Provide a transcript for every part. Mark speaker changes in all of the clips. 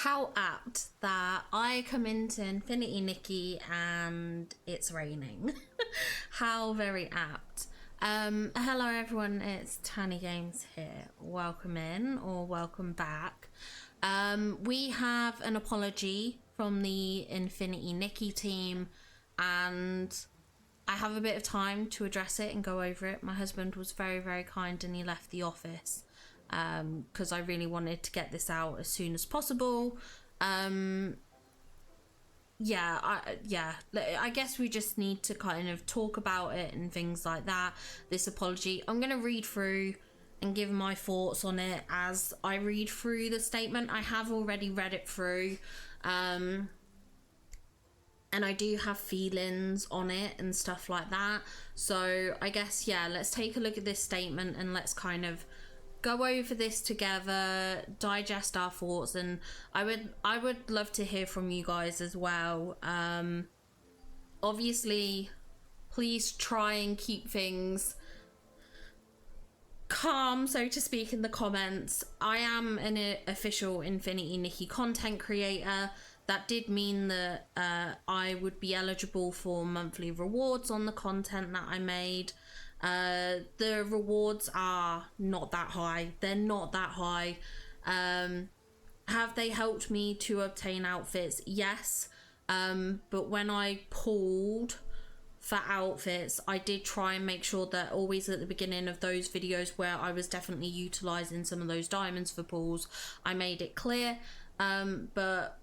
Speaker 1: How apt that I come into Infinity Nikki and it's raining. How very apt. Hello everyone, it's Tanny Games here. Welcome in or welcome back. We have an apology from the Infinity Nikki team and I have a bit of time to address it and go over it. My husband was very, very kind and he left the office because I really wanted to get this out as soon as possible. I guess we just need to kind of talk about it and things like that. This apology, I'm going to read through and give my thoughts on it as I read through the statement. I have already read it through. And I do have feelings on it and stuff like that. So I guess, yeah, let's take a look at this statement and let's kind of go over this together, digest our thoughts, and I would love to hear from you guys as well. Obviously, please try and keep things calm, so to speak, in the comments. I am an official Infinity Nikki content creator. That did mean that I would be eligible for monthly rewards on the content that I made. The rewards are not that high. They're not that high. Have they helped me to obtain outfits? Yes. But when I pulled for outfits, I did try and make sure that always at the beginning of those videos where I was definitely utilizing some of those diamonds for pulls, I made it clear. But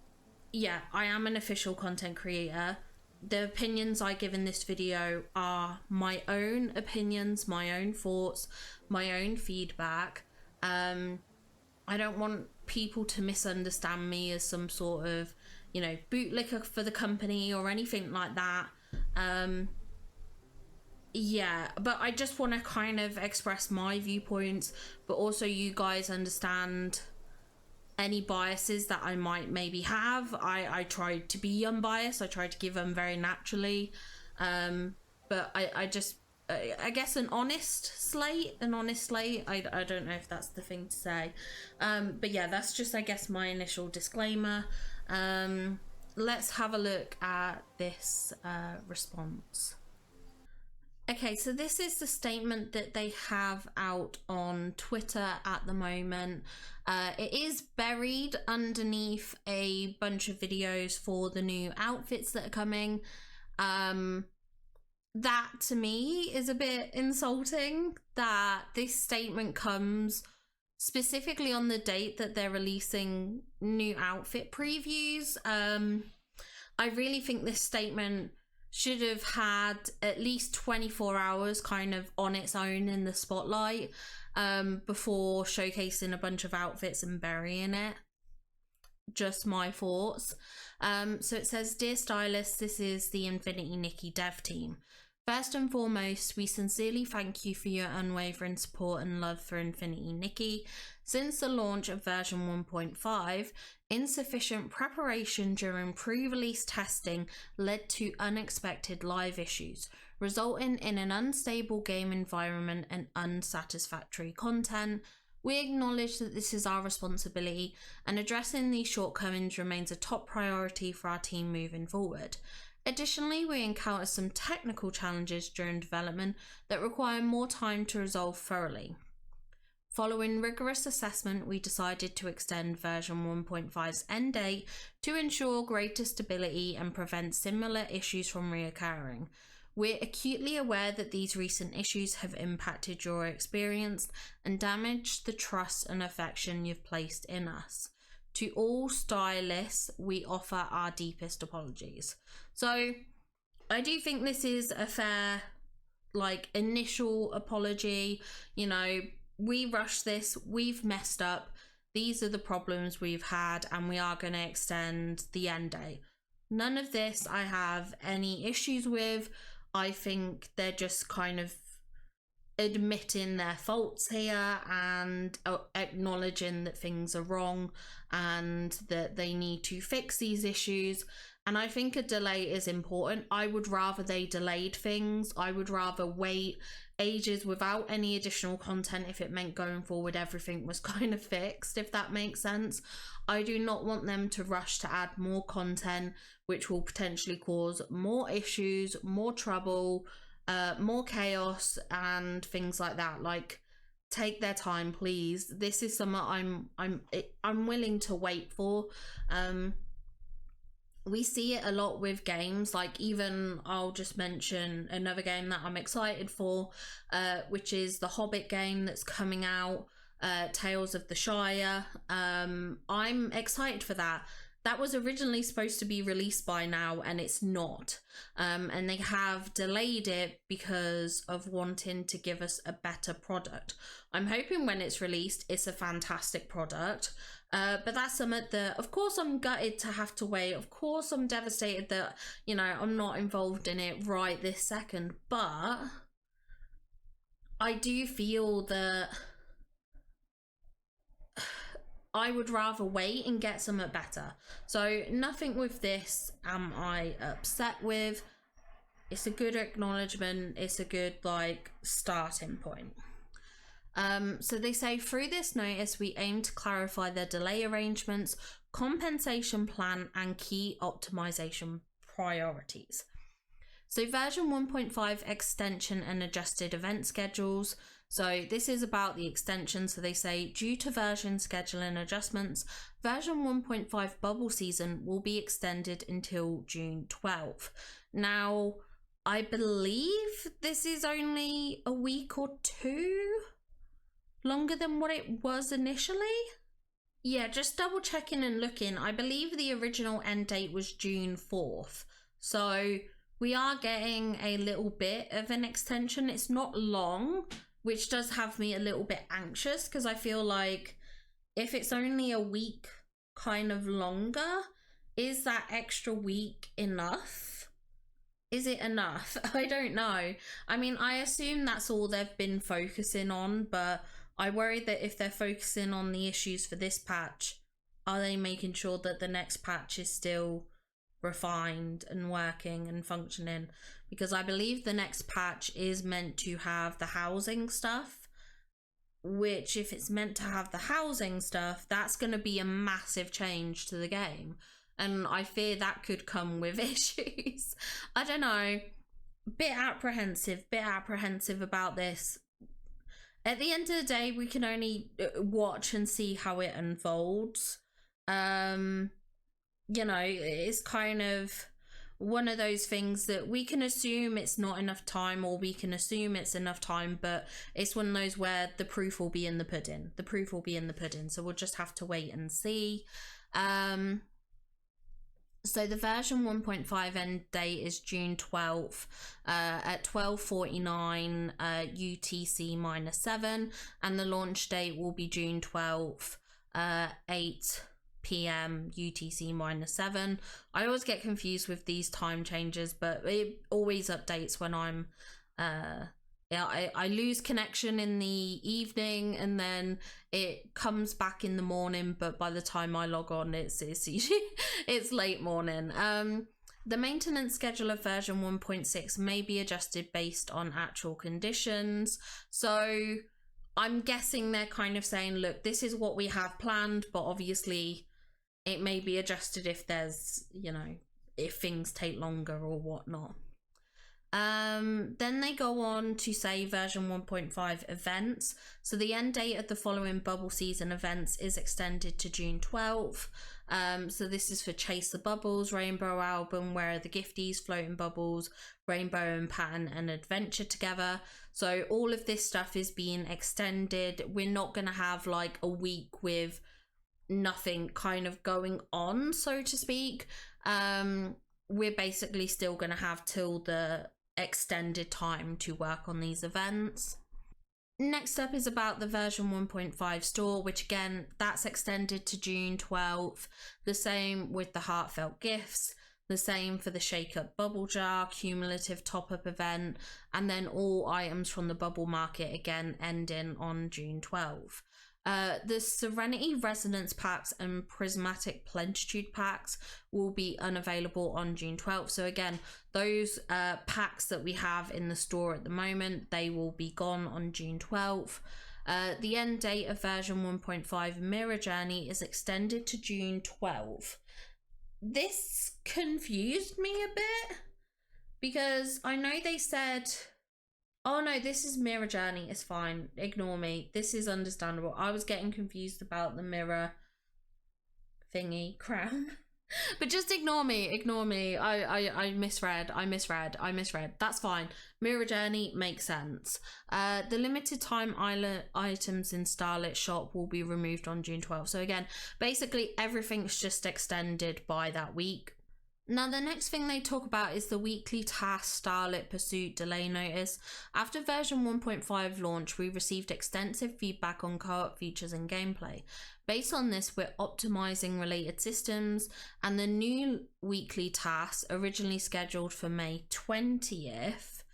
Speaker 1: yeah, I am an official content creator. The opinions I give in this video are my own opinions, my own thoughts, my own feedback. I don't want people to misunderstand me as some sort of, bootlicker for the company or anything like that. But I just want to kind of express my viewpoints, but also you guys understand any biases that I might maybe have. I tried to be unbiased. I tried to give them very naturally. But I guess an honest slate. I don't know if that's the thing to say. But yeah, that's just, I guess, my initial disclaimer. Let's have a look at this response. Okay, so this is the statement that they have out on Twitter at the moment. It is buried underneath a bunch of videos for the new outfits that are coming. That to me is a bit insulting that this statement comes specifically on the date that they're releasing new outfit previews. I really think this statement should have had at least 24 hours kind of on its own in the spotlight before showcasing a bunch of outfits and burying it. Just my thoughts. So it says, "Dear stylists, this is the Infinity Nikki dev team. First and foremost, we sincerely thank you for your unwavering support and love for Infinity Nikki. Since the launch of version 1.5, insufficient preparation during pre-release testing led to unexpected live issues, resulting in an unstable game environment and unsatisfactory content. We acknowledge that this is our responsibility, and addressing these shortcomings remains a top priority for our team moving forward. Additionally, we encounter some technical challenges during development that require more time to resolve thoroughly. Following rigorous assessment, we decided to extend version 1.5's end date to ensure greater stability and prevent similar issues from reoccurring. We're acutely aware that these recent issues have impacted your experience and damaged the trust and affection you've placed in us. To all stylists, we offer our deepest apologies." So I do think this is a fair, initial apology. We rushed this, we've messed up, these are the problems we've had, and we are going to extend the end date. None of this I have any issues with. I think they're just kind of admitting their faults here and acknowledging that things are wrong and that they need to fix these issues. And I think a delay is important. I would rather they delayed things. I would rather wait ages without any additional content if it meant going forward everything was kind of fixed, if that makes sense. I do not want them to rush to add more content, which will potentially cause more issues, more trouble, more chaos and things like that. Like, take their time, please. This is something I'm willing to wait for. We see it a lot with games, like, even I'll just mention another game that I'm excited for, which is the Hobbit game that's coming out, Tales of the Shire. I'm excited for that. That was originally supposed to be released by now, and it's not. And they have delayed it because of wanting to give us a better product. I'm hoping when it's released, it's a fantastic product. But that's something that, of course, I'm gutted to have to wait. Of course, I'm devastated that, you know, I'm not involved in it right this second. But I do feel that I would rather wait and get something better. So nothing with this am I upset with. It's a good acknowledgement. It's a good, like, starting point. So they say, through this notice, we aim to clarify the delay arrangements, compensation plan, and key optimization priorities. So version 1.5 extension and adjusted event schedules. So this is about the extension. So they say, due to version scheduling adjustments, version 1.5 bubble season will be extended until June 12th. Now, I believe this is only a week or two longer than what it was initially. Yeah, just double checking and looking. I believe the original end date was June 4th. So we are getting a little bit of an extension. It's not long, which does have me a little bit anxious, because I feel like if it's only a week kind of longer, is that extra week enough? Is it enough? I don't know. I mean, I assume that's all they've been focusing on, but I worry that if they're focusing on the issues for this patch, are they making sure that the next patch is still refined and working and functioning? Because I believe the next patch is meant to have the housing stuff, which, if it's meant to have the housing stuff, that's going to be a massive change to the game, and I fear that could come with issues. I don't know, bit apprehensive about this. At the end of the day, we can only watch and see how it unfolds. You know, it's kind of one of those things that we can assume it's not enough time, or we can assume it's enough time, but it's one of those where the proof will be in the pudding. The proof will be in the pudding, so we'll just have to wait and see. So the version 1.5 end date is June 12th at 12:49 UTC -7, and the launch date will be June 12th 8 PM UTC -7. I always get confused with these time changes, but it always updates when I'm I lose connection in the evening, and then it comes back in the morning, but by the time I log on, it's it's late morning. The maintenance schedule of version 1.6 may be adjusted based on actual conditions. So I'm guessing they're kind of saying, look, this is what we have planned, but obviously it may be adjusted if there's, you know, if things take longer or whatnot. Then they go on to say version 1.5 events. So the end date of the following bubble season events is extended to June 12th. So this is for Chase the Bubbles, Rainbow Album, Where Are the Gifties, Floating Bubbles, Rainbow and Pattern, and Adventure Together. So all of this stuff is being extended. We're not going to have like a week with nothing kind of going on, so to speak. We're basically still going to have till the extended time to work on these events. Next up is about the version 1.5 store, which again, that's extended to June 12th. The same with the heartfelt gifts. The same for the Shake Up Bubble Jar cumulative top-up event, and then all items from the Bubble Market again ending on June 12. The Serenity Resonance packs and Prismatic Plenitude packs will be unavailable on June 12th. So again, those packs that we have in the store at the moment, they will be gone on June 12th. The end date of version 1.5 Mirror Journey is extended to June 12th. This confused me a bit because I know they said, oh no, this is Mirror Journey, it's fine, ignore me, this is understandable. I was getting confused about the mirror thingy crown. But just ignore me. I misread. That's fine. Mirror Journey makes sense. The limited time items in Starlit Shop will be removed on June 12th. So again, basically everything's just extended by that week. Now, the next thing they talk about is the weekly task Starlit Pursuit delay notice. After version 1.5 launch, we received extensive feedback on co-op features and gameplay. Based on this, we're optimizing related systems, and the new weekly task, originally scheduled for May 20th,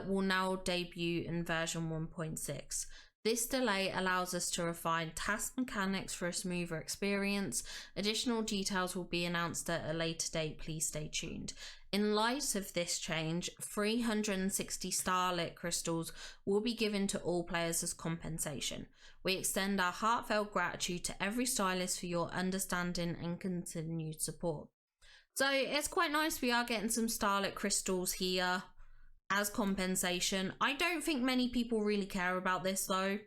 Speaker 1: will now debut in version 1.6. This delay allows us to refine task mechanics for a smoother experience. Additional details will be announced at a later date, please stay tuned. In light of this change, 360 Starlit crystals will be given to all players as compensation. We extend our heartfelt gratitude to every stylist for your understanding and continued support. So it's quite nice we are getting some Starlit crystals here as compensation. I don't think many people really care about this though,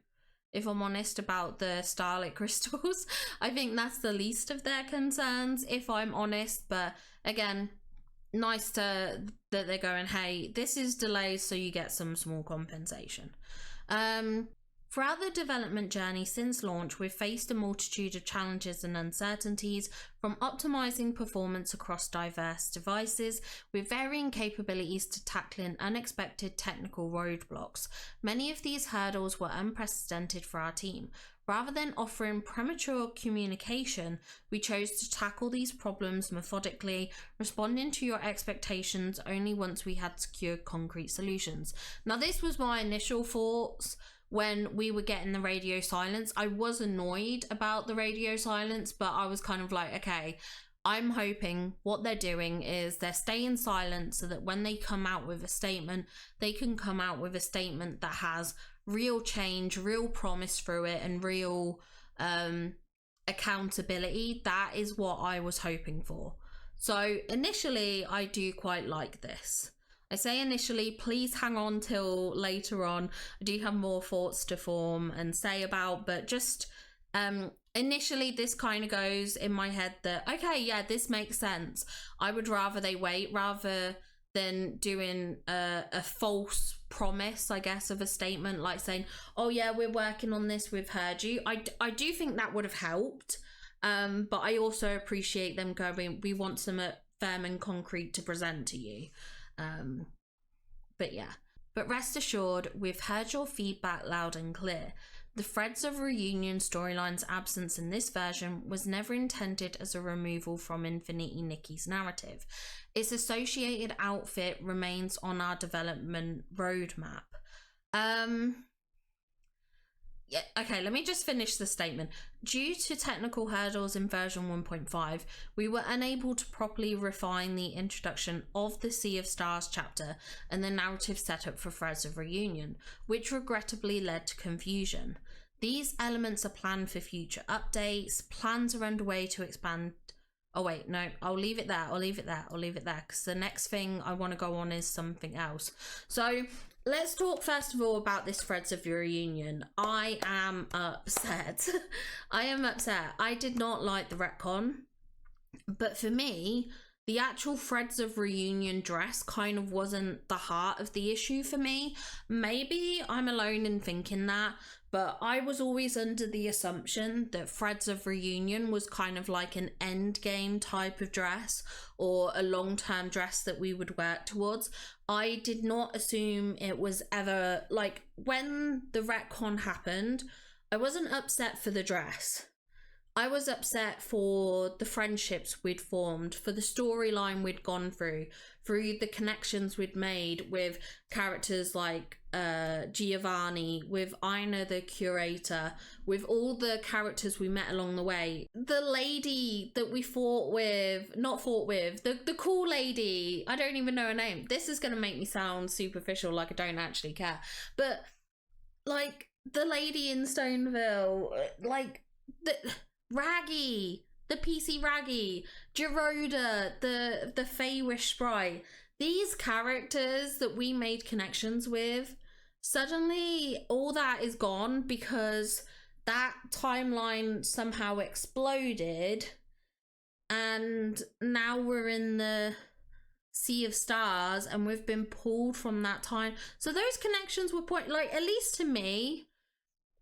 Speaker 1: if I'm honest, about the Starlit crystals. I think that's the least of their concerns, if I'm honest. But again, nice that they're going, hey, this is delayed so you get some small compensation. Throughout the development journey since launch, we've faced a multitude of challenges and uncertainties, from optimizing performance across diverse devices with varying capabilities to tackling unexpected technical roadblocks. Many of these hurdles were unprecedented for our team. Rather than offering premature communication, we chose to tackle these problems methodically, responding to your expectations only once we had secured concrete solutions. Now, this was my initial thoughts. When we were getting the radio silence, I was annoyed about the radio silence, but I was kind of like, okay, I'm hoping what they're doing is they're staying silent so that when they come out with a statement, they can come out with a statement that has real change, real promise through it, and real accountability. That is what I was hoping for. So initially, I do quite like this. I say initially, please hang on till later on. I do have more thoughts to form and say about, but just initially this kind of goes in my head that, okay, yeah, this makes sense. I would rather they wait rather than doing a false promise, I guess, of a statement like saying, oh yeah, we're working on this, we've heard you. I do think that would have helped, but I also appreciate them going, we want some firm and concrete to present to you. But yeah, but rest assured, we've heard your feedback loud and clear. The Threads of Reunion storyline's absence in this version was never intended as a removal from Infinity Nikki's narrative. Its associated outfit remains on our development roadmap. Yeah, okay, let me just finish the statement. Due to technical hurdles in version 1.5, we were unable to properly refine the introduction of the Sea of Stars chapter and the narrative setup for Threads of Reunion, which regrettably led to confusion. These elements are planned for future updates. Plans are underway to expand... Oh wait, no, I'll leave it there, because the next thing I want to go on is something else. So... let's talk first of all about this Threads of Reunion. I am upset. I did not like the retcon, but for me, the actual Threads of Reunion dress kind of wasn't the heart of the issue for me. Maybe I'm alone in thinking that, but I was always under the assumption that Threads of Reunion was kind of like an end game type of dress or a long-term dress that we would work towards. I did not assume it was ever, like, when the retcon happened, I wasn't upset for the dress. I was upset for the friendships we'd formed, for the storyline we'd gone through the connections we'd made with characters like Giovanni, with Ina the curator, with all the characters we met along the way. The lady that we the cool lady, I don't even know her name. This is going to make me sound superficial, like I don't actually care. But, like, the lady in Stoneville, like, the Raggy, the PC Raggy, Geroda, the Feywish sprite. These characters that we made connections with, suddenly all that is gone because that timeline somehow exploded, and now we're in the sea of stars and we've been pulled from that time. So those connections were like, at least to me,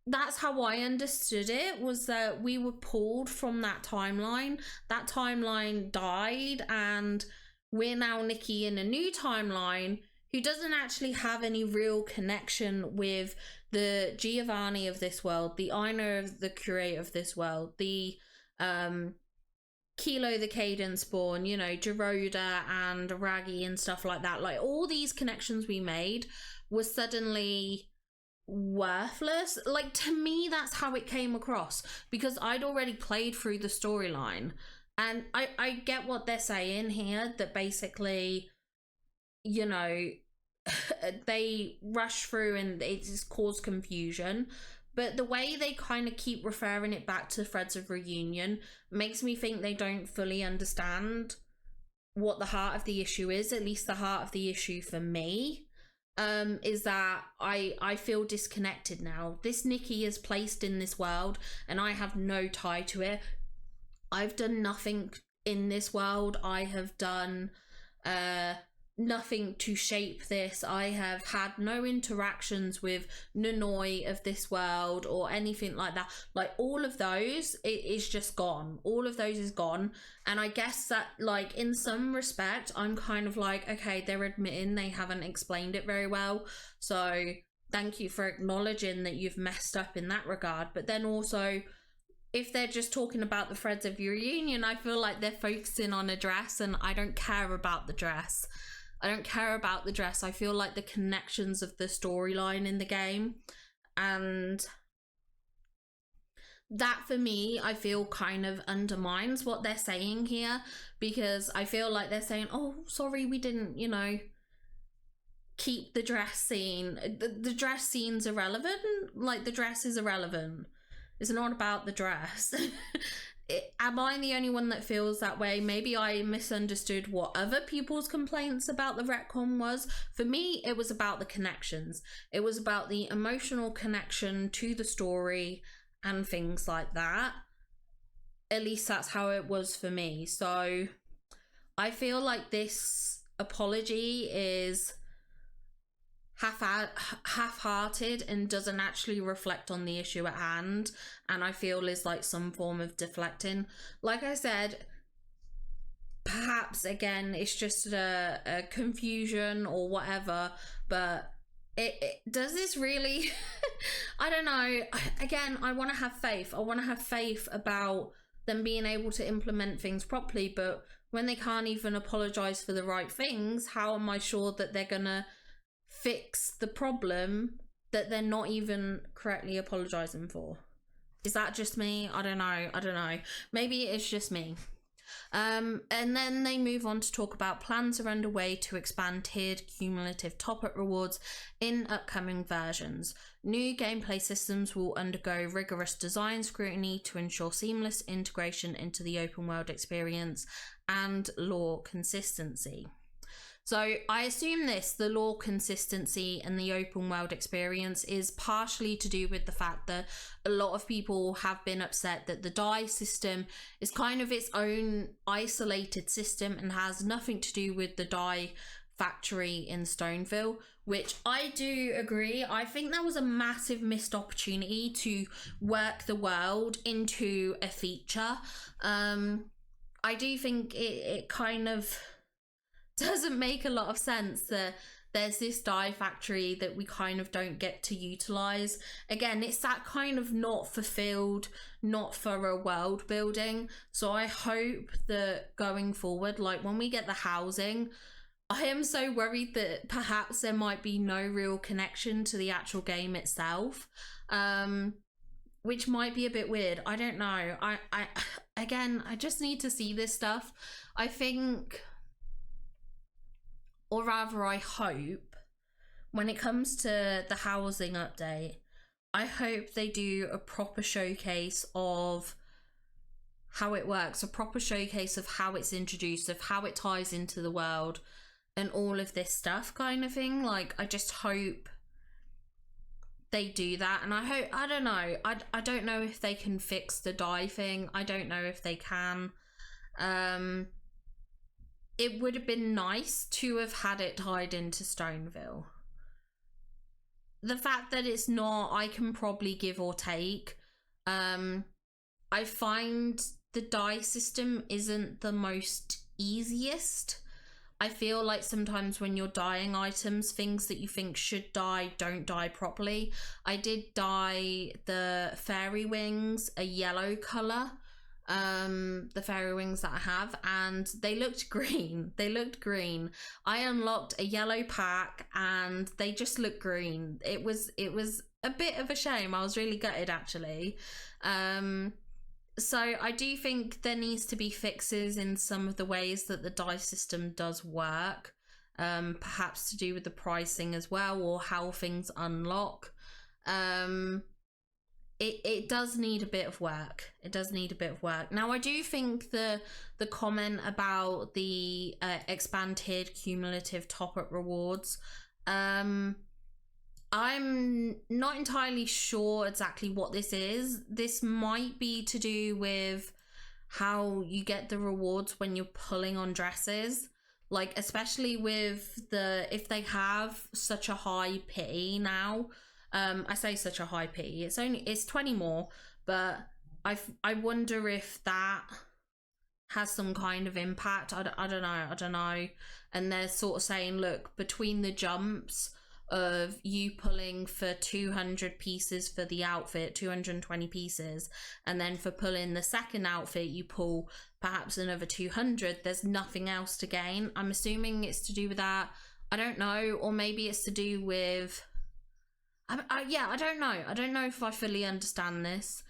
Speaker 1: that's how I understood it, was that we were pulled from that timeline. That timeline died, and we're now Nikki in a new timeline who doesn't actually have any real connection with the Giovanni of this world, the Ina of the curator of this world, the Kilo the Caden spawn, you know, Geroda and Raggy and stuff like that. Like, all these connections we made were suddenly worthless. Like, to me, that's how it came across, because I'd already played through the storyline, and I get what they're saying here, that basically, you know, they rush through and it just caused confusion. But the way they kind of keep referring it back to Threads of Reunion makes me think they don't fully understand what the heart of the issue is. At least the heart of the issue for me is that I feel disconnected now. This Nikki is placed in this world and I have no tie to it. I've done nothing in this world. I have done nothing to shape this. I have had no interactions with Nanoi of this world or anything like that. Like, all of those, it is just gone. All of those is gone. And I guess that, like, in some respect, I'm kind of like, okay, they're admitting they haven't explained it very well, so thank you for acknowledging that you've messed up in that regard. But then also, if they're just talking about the Threads of Reunion, I feel like they're focusing on a dress, and I don't care about the dress. I don't care about the dress. I feel like the connections of the storyline in the game, and that, for me, I feel kind of undermines what they're saying here, because I feel like they're saying, oh, sorry, we didn't, you know, keep the dress scene. The dress scene's irrelevant. Like, the dress is irrelevant. It's not about the dress. Am I the only one that feels that way? Maybe I misunderstood what other people's complaints about the retcon was. For me, it was about the connections. It was about the emotional connection to the story and things like that. At least that's how it was for me. So I feel like this apology is half-hearted and doesn't actually reflect on the issue at hand, and I feel is like some form of deflecting. Like I said, perhaps again it's just a confusion or whatever, but it does this really I don't know. Again, I want to have faith. I want to have faith about them being able to implement things properly, but when they can't even apologize for the right things, how am I sure that they're gonna fix the problem that they're not even correctly apologizing for? Is that just me? I don't know. Maybe it's just me. And then they move on to talk about plans are underway to expand tiered cumulative top-up rewards in upcoming versions. New gameplay systems will undergo rigorous design scrutiny to ensure seamless integration into the open world experience and lore consistency. So I assume the lore consistency and the open world experience is partially to do with the fact that a lot of people have been upset that the die system is kind of its own isolated system and has nothing to do with the die factory in Stoneville, which I do agree. I think that was a massive missed opportunity to work the world into a feature. I do think it kind of doesn't make a lot of sense that there's this dye factory that we kind of don't get to utilize. Again, it's that kind of not fulfilled, not thorough world building. So I hope that going forward, like when we get the housing, I am so worried that perhaps there might be no real connection to the actual game itself, which might be a bit weird. I don't know. I just need to see this stuff. I think, or rather I hope, when it comes to the housing update, I hope they do a proper showcase of how it works, a proper showcase of how it's introduced, of how it ties into the world, and all of this stuff kind of thing. Like, I just hope they do that. And I don't know, I don't know if they can fix the dye thing. I don't know if they can. It would have been nice to have had it tied into Stoneville. The fact that it's not, I can probably give or take. I find the dye system isn't the most easiest. I feel like sometimes when you're dyeing items, things that you think should dye don't dye properly. I did dye the fairy wings a yellow colour, the fairy wings that I have, and they looked green. They looked green. I unlocked a yellow pack and they just looked green. It was a bit of a shame. I was really gutted, actually. So I do think there needs to be fixes in some of the ways that the dye system does work, perhaps to do with the pricing as well, or how things unlock. It does need a bit of work. It does need a bit of work. Now, I do think the comment about the expanded cumulative top-up rewards, I'm not entirely sure exactly what this is. This might be to do with how you get the rewards when you're pulling on dresses. Like, especially with if they have such a high pity now. I say such a high pity. It's 20 more, but I wonder if that has some kind of impact. I don't know. And they're sort of saying, look, between the jumps of you pulling for 200 pieces for the outfit, 220 pieces, and then for pulling the second outfit you pull perhaps another 200, there's nothing else to gain. I'm assuming it's to do with that. I don't know. Or maybe it's to do with I don't know. I don't know if I fully understand this.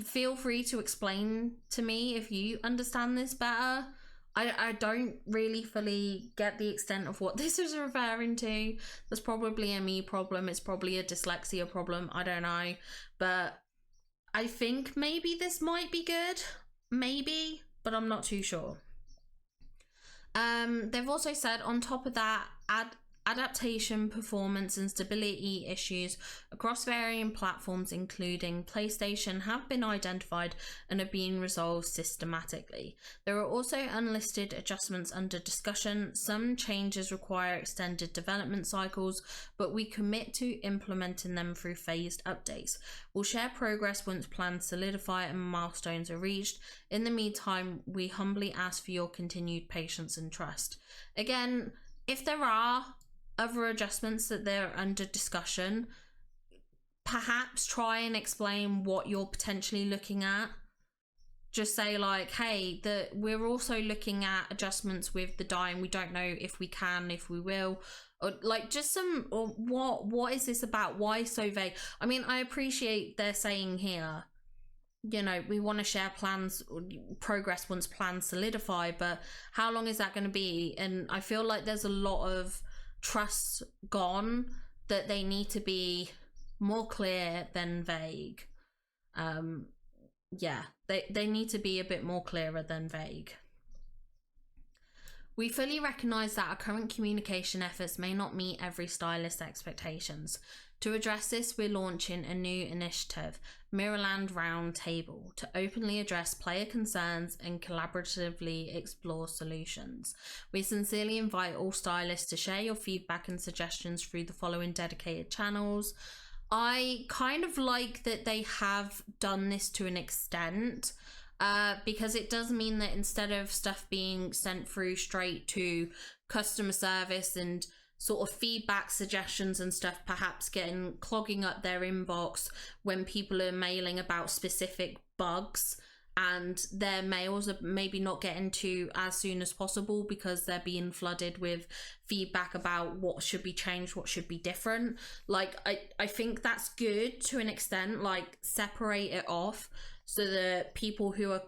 Speaker 1: Feel free to explain to me if you understand this better. I don't really fully get the extent of what this is referring to. There's probably a me problem. It's probably a dyslexia problem. I don't know. But I think maybe this might be good. Maybe. But I'm not too sure. They've also said on top of that, adaptation, performance and stability issues across varying platforms including PlayStation have been identified and are being resolved systematically. There are also unlisted adjustments under discussion. Some changes require extended development cycles, but we commit to implementing them through phased updates. We'll share progress once plans solidify and milestones are reached. In the meantime, we humbly ask for your continued patience and trust. Again, if there are other adjustments that they're under discussion, perhaps try and explain what you're potentially looking at. Just say like, hey, we're also looking at adjustments with the dyeing. We don't know if we can, if we will, or like just some, or what is this about? Why so vague? I mean, I appreciate they're saying here, you know, we want to share plans, progress once plans solidify, but how long is that going to be? And I feel like there's a lot of trust gone, that they need to be more clear than vague. Yeah, they need to be a bit more clearer than vague. We fully recognise that our current communication efforts may not meet every stylist's expectations. To address this, we're launching a new initiative, Mirrorland Roundtable, to openly address player concerns and collaboratively explore solutions. We sincerely invite all stylists to share your feedback and suggestions through the following dedicated channels. I kind of like that they have done this to an extent, because it does mean that instead of stuff being sent through straight to customer service and sort of feedback, suggestions and stuff perhaps clogging up their inbox when people are mailing about specific bugs, and their mails are maybe not getting to as soon as possible because they're being flooded with feedback about what should be changed, what should be different. Like, I think that's good to an extent, like separate it off so that people who are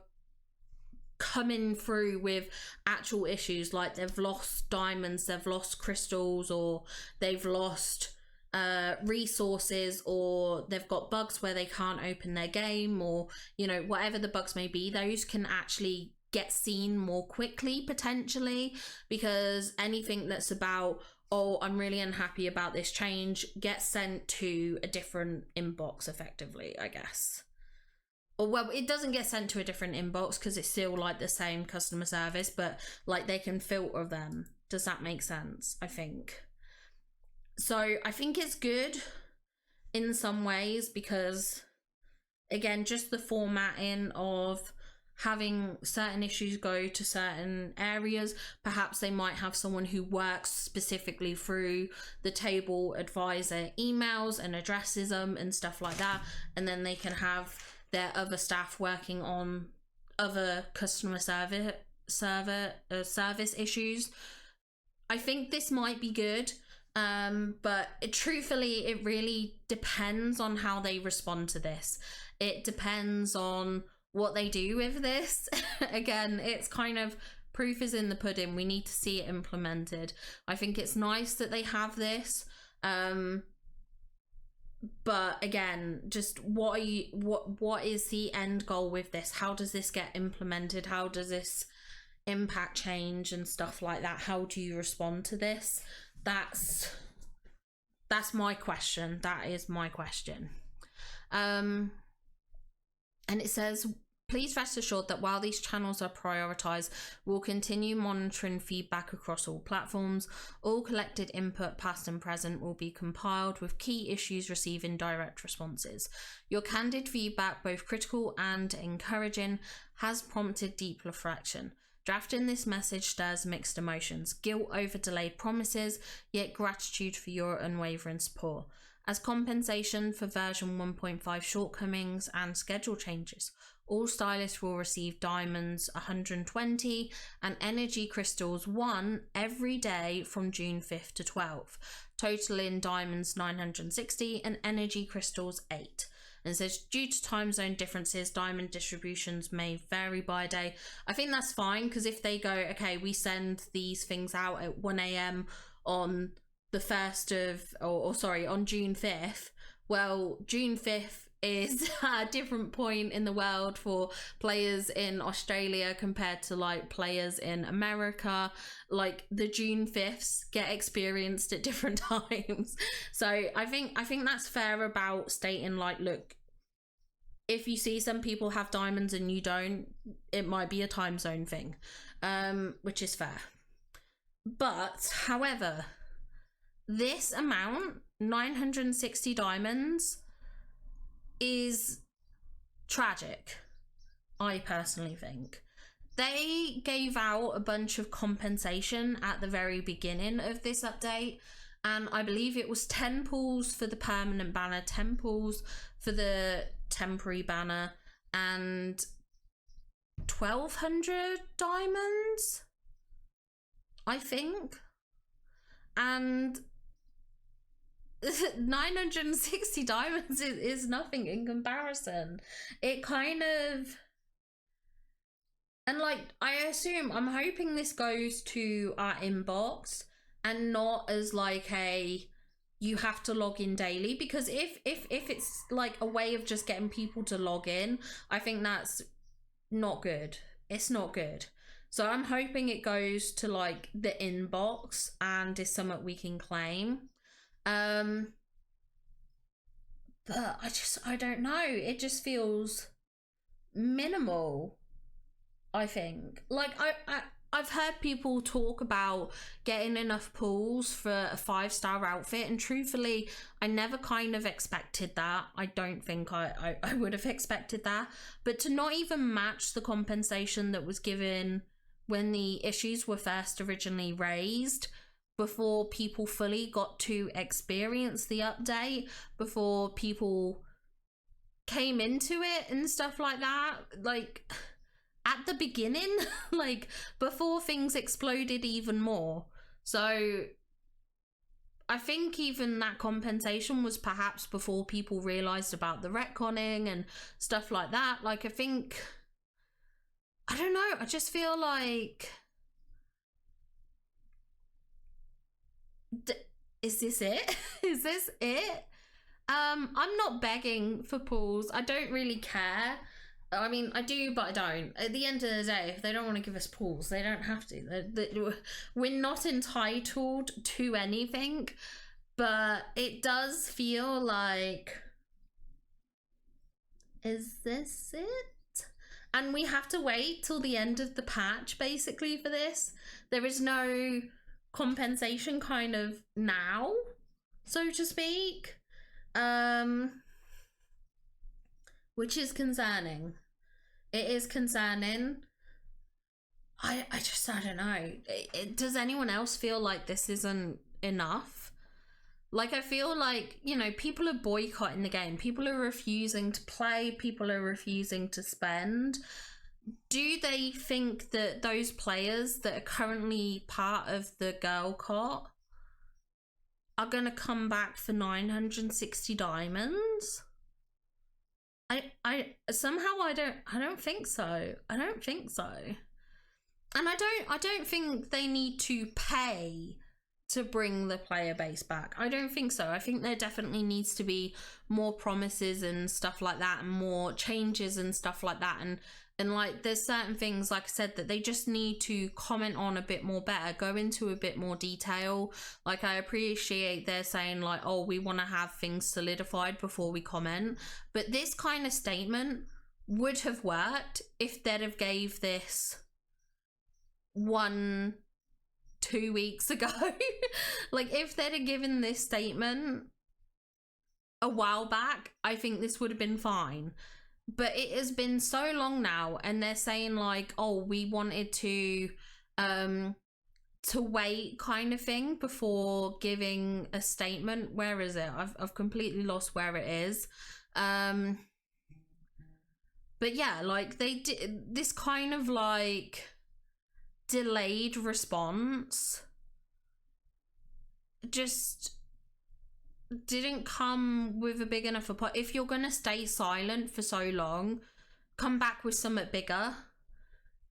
Speaker 1: coming through with actual issues, like they've lost diamonds, they've lost crystals, or they've lost resources, or they've got bugs where they can't open their game, or you know, whatever the bugs may be, those can actually get seen more quickly potentially, because anything that's about, oh, I'm really unhappy about this change, gets sent to a different inbox effectively, I guess. Or, well, it doesn't get sent to a different inbox because it's still like the same customer service, but like they can filter them. Does that make sense? I think. So I think it's good in some ways because, again, just the formatting of having certain issues go to certain areas. Perhaps they might have someone who works specifically through the table advisor emails and addresses them and stuff like that, and then they can have their other staff working on other customer service issues. I think this might be good, but truthfully, it really depends on how they respond to this. It depends on what they do with this. Again, it's kind of proof is in the pudding. We need to see it implemented. I think it's nice that they have this. But again, just what is the end goal with this? How does this get implemented? How does this impact change and stuff like that? How do you respond to this? That's my question. That is my question. And it says, please rest assured that while these channels are prioritized, we'll continue monitoring feedback across all platforms. All collected input, past and present, will be compiled with key issues receiving direct responses. Your candid feedback, both critical and encouraging, has prompted deep reflection. Drafting this message stirs mixed emotions, guilt over delayed promises, yet gratitude for your unwavering support. As compensation for version 1.5 shortcomings and schedule changes, all stylists will receive diamonds 120 and energy crystals 1 every day from June 5th to 12th, totaling diamonds 960 and energy crystals 8. And it says, due to time zone differences, diamond distributions may vary by day. I think that's fine, because if they go, okay, we send these things out at 1 a.m. on the 1st of, on June 5th, well, June 5th is a different point in the world for players in Australia compared to like players in America. Like the June 5ths get experienced at different times. So I think that's fair about stating like, look, if you see some people have diamonds and you don't, it might be a time zone thing, which is fair. But however, this amount, 960 diamonds, is tragic, I personally think. They gave out a bunch of compensation at the very beginning of this update, and I believe it was 10 pulls for the permanent banner, 10 pulls for the temporary banner, and 1,200 diamonds, I think. And 960 diamonds is nothing in comparison. It kind of, and like, I'm hoping this goes to our inbox and not as like you have to log in daily, because if it's like a way of just getting people to log in, I think that's not good. It's not good. So I'm hoping it goes to like the inbox and is something we can claim. But I don't know. It just feels minimal, I think. Like I've heard people talk about getting enough pulls for a 5-star outfit, and truthfully, I never kind of expected that. I don't think I would have expected that. But to not even match the compensation that was given when the issues were first originally raised before people fully got to experience the update, before people came into it and stuff like that, like at the beginning, like before things exploded even more. So I think even that compensation was perhaps before people realized about the retconning and stuff like that. Like, I think, I don't know, I just feel like, is this it? Is this it? I'm not begging for pools. I don't really care. I mean, I do, but I don't. At the end of the day, if they don't want to give us pools, they don't have to. We're not entitled to anything, but it does feel like, is this it? And we have to wait till the end of the patch, basically, for this. There is no compensation kind of now, so to speak. Which is concerning. It is concerning. I don't know. Does anyone else feel like this isn't enough? Like, I feel like, you know, people are boycotting the game. People are refusing to play. People are refusing to spend. Do they think that those players that are currently part of the girl cot are going to come back for 960 diamonds? I somehow I don't think so. I don't think so. And I don't think they need to pay to bring the player base back. I don't think so. I think there definitely needs to be more promises and stuff like that, and more changes and stuff like that, and like there's certain things, like I said, that they just need to comment on a bit more better, go into a bit more detail. Like, I appreciate they're saying like, oh, we want to have things solidified before we comment, but this kind of statement would have worked if they'd have gave this 1-2 weeks ago. Like, if they'd have given this statement a while back, I think this would have been fine. But it has been so long now, and they're saying like, oh, we wanted to wait kind of thing before giving a statement. Where is it? I've completely lost where it is. But yeah, like, they did this kind of like delayed response just didn't come with a big enough apology. If you're gonna stay silent for so long, come back with something bigger.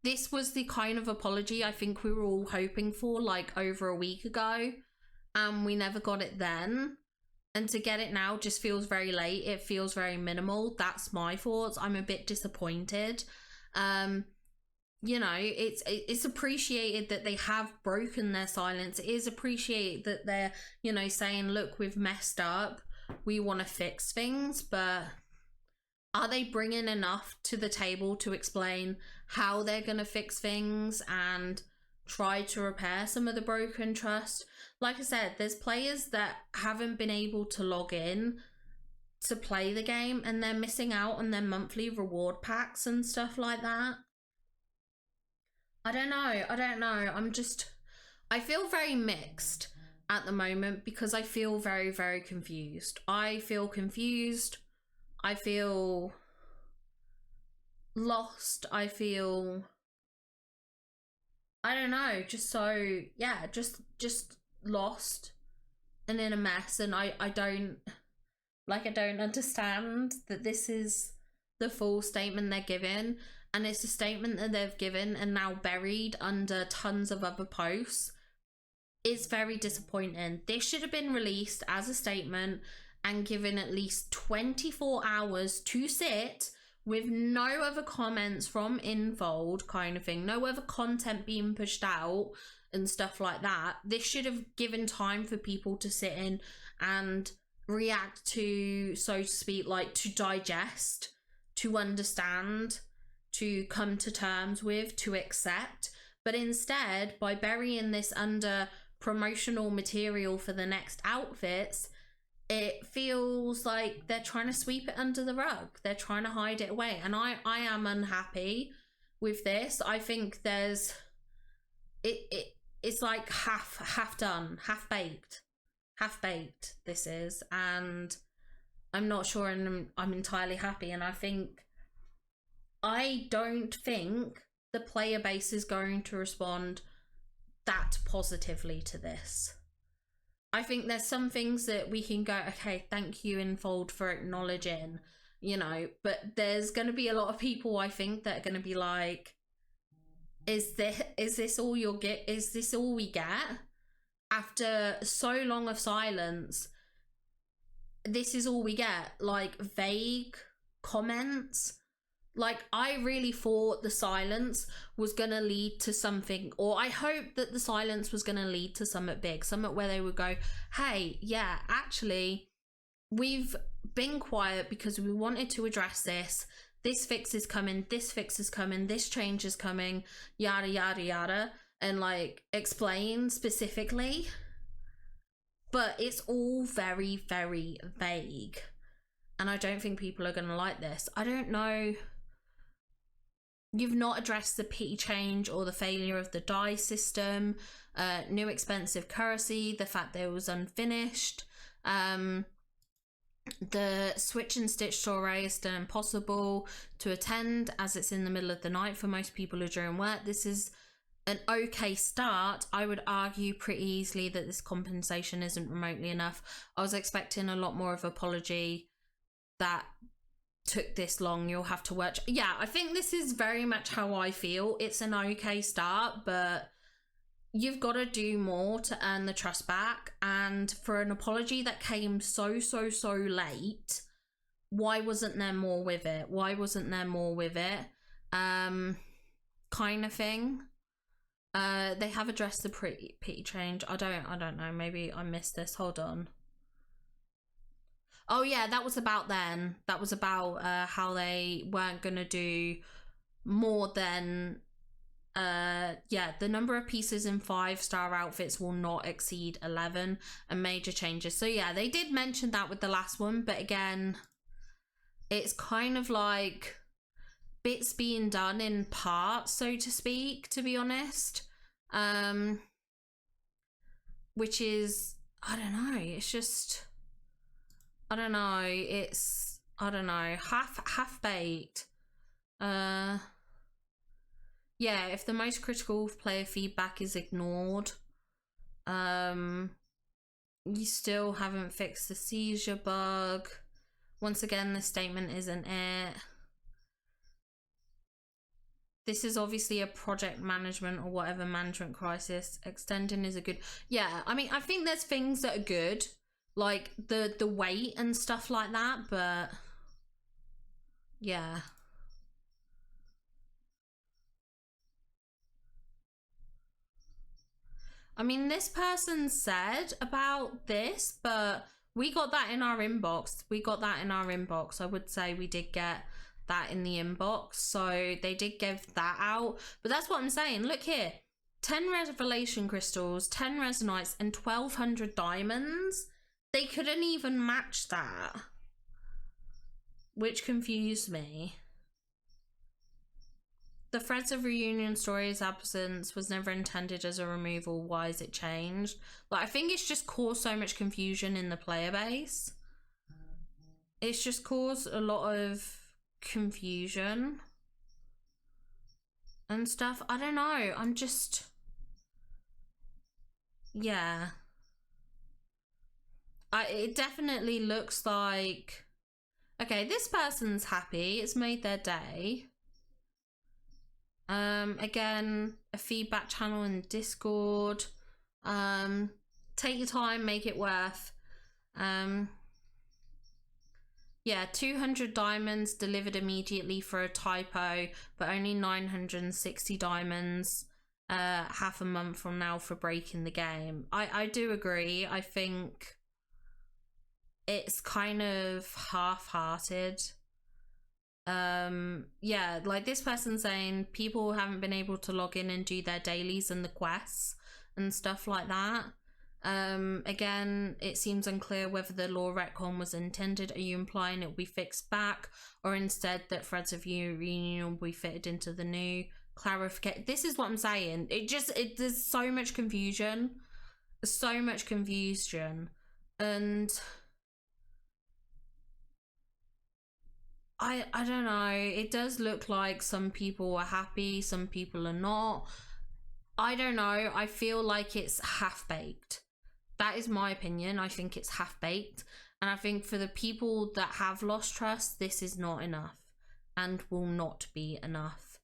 Speaker 1: This was the kind of apology I think we were all hoping for like over a week ago, and we never got it then. And to get it now just feels very late. It feels very minimal. That's my thoughts. I'm a bit disappointed. You know, it's appreciated that they have broken their silence. It is appreciated that they're, you know, saying, look, we've messed up, we want to fix things, but are they bringing enough to the table to explain how they're going to fix things and try to repair some of the broken trust? Like I said, there's players that haven't been able to log in to play the game, and they're missing out on their monthly reward packs and stuff like that. I don't know. I feel very mixed at the moment because I feel very, very confused. I feel confused. I feel lost. I feel, I don't know, just so, yeah, just lost and in a mess. And I don't understand that this is the full statement they're giving. And it's a statement that they've given and now buried under tons of other posts. It's very disappointing. This should have been released as a statement and given at least 24 hours to sit with no other comments from Infold kind of thing, no other content being pushed out and stuff like that. This should have given time for people to sit in and react to, so to speak, like to digest, to understand, to come to terms with, to accept. But instead, by burying this under promotional material for the next outfits, it feels like they're trying to sweep it under the rug. They're trying to hide it away. And I am unhappy with this. I think there's it's like half done, half baked this is, and I'm not sure, and I'm entirely happy. And I don't think the player base is going to respond that positively to this. I think there's some things that we can go, okay, thank you, Infold, for acknowledging, you know, but there's going to be a lot of people, I think, that are going to be like, is this all you'll get? Is this all we get? After so long of silence, this is all we get, like vague comments. Like, I really thought the silence was going to lead to something, or I hope that the silence was going to lead to something big, something where they would go, hey, yeah, actually, we've been quiet because we wanted to address this. This fix is coming, this fix is coming, this change is coming, yada, yada, yada, and like explain specifically. But it's all very, very vague. And I don't think people are going to like this. I don't know. You've not addressed the pity change or the failure of the die system, new expensive currency, the fact that it was unfinished, the switch and stitch soiree is still impossible to attend as it's in the middle of the night for most people who are doing work. This is an okay start. I would argue pretty easily that this compensation isn't remotely enough. I was expecting a lot more of apology that took this long. You'll have to work. Yeah, I think this is very much how I feel. It's an okay start, but you've got to do more to earn the trust back. And for an apology that came so late, why wasn't there more with it? Why wasn't there more with it? Kind of thing. They have addressed the pity change. I don't know. Maybe I missed this. Hold on. Oh yeah, that was about then. That was about how they weren't gonna do more than the number of pieces in 5-star outfits will not exceed 11 and major changes. So yeah, they did mention that with the last one, but again, it's kind of like bits being done in parts, so to speak, to be honest. Which is, I don't know, it's just, I don't know, it's, I don't know, half baked. Yeah, if the most critical player feedback is ignored, you still haven't fixed the seizure bug. Once again, the statement isn't it. This is obviously a project management or whatever management crisis. Extending is a good, yeah, I mean, I think there's things that are good, like the weight and stuff like that, but yeah. I mean, this person said about this, but we got that in our inbox. I would say we did get that in the inbox. So they did give that out. But that's what I'm saying. Look here. 10 revelation crystals, 10 resonites, and 1,200 diamonds. They couldn't even match that, which confused me. The threads of reunion story's absence was never intended as a removal. Why is it changed? Like, I think it's just caused so much confusion in the player base. It's just caused a lot of confusion and stuff. I don't know. I'm just, yeah. It definitely looks like, okay, this person's happy. It's made their day. Again, a feedback channel in Discord. Take your time, make it worth. Yeah, 200 diamonds delivered immediately for a typo, but only 960 diamonds half a month from now for breaking the game. I do agree. I think it's kind of half-hearted. Yeah, like this person saying people haven't been able to log in and do their dailies and the quests and stuff like that. Again, it seems unclear whether the law retcon was intended. Are you implying it will be fixed back, or instead that threads of reunion will be fitted into the new clarification. This is what I'm saying. There's so much confusion. And I don't know. It does look like some people are happy, some people are not. I don't know. I feel like it's half baked. That is my opinion. I think it's half baked. And I think for the people that have lost trust, this is not enough and will not be enough,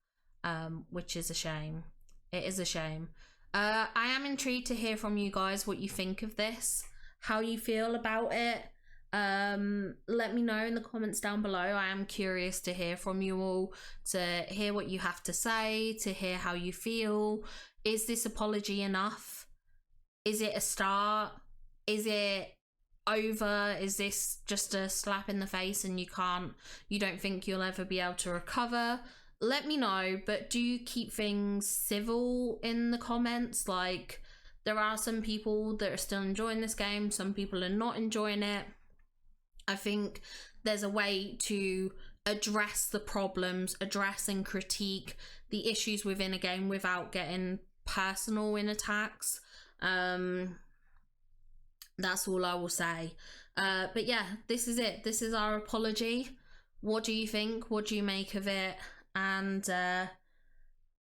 Speaker 1: which is a shame. It is a shame. I am intrigued to hear from you guys what you think of this, how you feel about it. Let me know in the comments down below. I am curious to hear from you all, to hear what you have to say, to hear how you feel. Is this apology enough? Is it a start? Is it over? Is this just a slap in the face and you don't think you'll ever be able to recover? Let me know, but do keep things civil in the comments. Like, there are some people that are still enjoying this game, some people are not enjoying it. I think there's a way to address the problems, address and critique the issues within a game without getting personal in attacks. That's all I will say. But yeah, this is it. This is our apology. What do you think? What do you make of it? And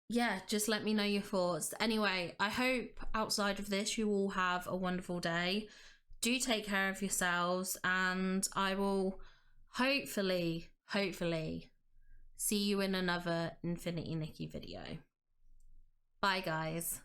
Speaker 1: yeah, just let me know your thoughts. Anyway, I hope outside of this you all have a wonderful day. Do take care of yourselves, and I will hopefully see you in another Infinity Nikki video. Bye guys.